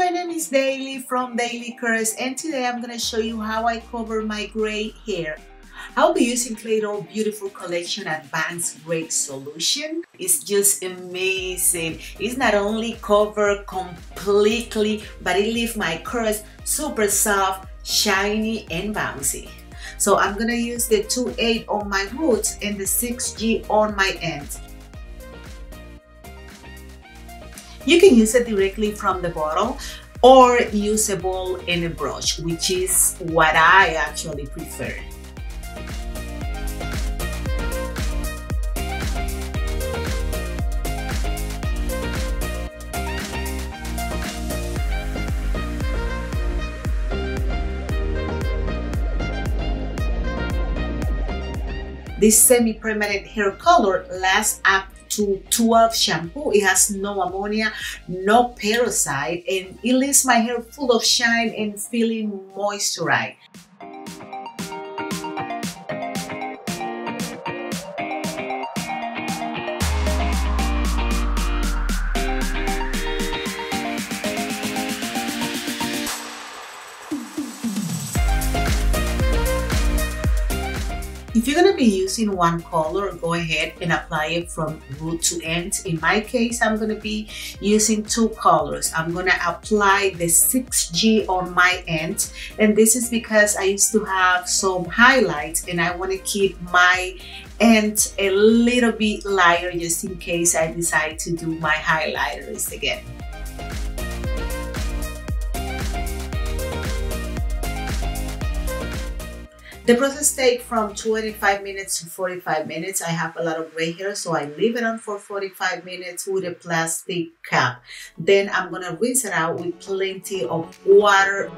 my name is Daily from Daily Curse, and today I'm going to show you how I cover my gray hair. I'll be using Clairol Beautiful Collection Advanced Gray Solution. It's just amazing. It's not only covered completely, but it leaves my curls super soft, shiny, and bouncy. So I'm going to use the 2/8 on my roots and the 6G on my ends. You can use it directly from the bottle or use a bowl and a brush, which is what I actually prefer. This semi-permanent hair color lasts up to 12 shampoo. It has no ammonia, no parasite, and it leaves my hair full of shine and feeling moisturized. If you're going to be using one color, go ahead and apply it from root to end. In my case, I'm going to be using two colors. I'm going to apply the 6G on my end, and this is because I used to have some highlights and I want to keep my end a little bit lighter just in case I decide to do my highlighters again. The process takes from 25 minutes to 45 minutes. I have a lot of gray hair, so I leave it on for 45 minutes with a plastic cap. Then I'm going to rinse it out with plenty of water.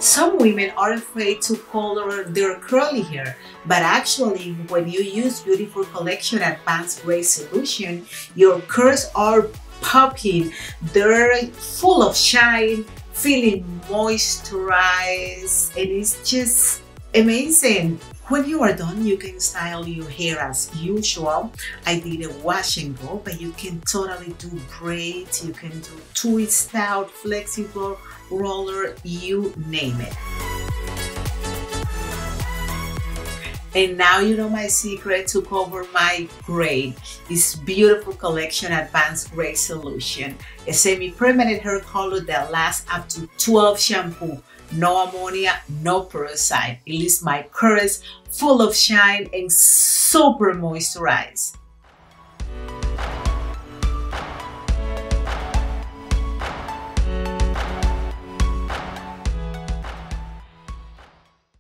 Some women are afraid to color their curly hair, but actually when you use Beautiful Collection Advanced Gray Solution, your curls are popping. They're full of shine, feeling moisturized, and it's just amazing. When you are done, you can style your hair as usual. I did a wash and go, but you can totally do braids, you can do twist out, flexible, roller, you name it. And now you know my secret to cover my gray. This Beautiful Collection Advanced Gray Solution. A semi-permanent hair color that lasts up to 12 shampoo. No ammonia, no parasite. It leaves my curls full of shine and super moisturized.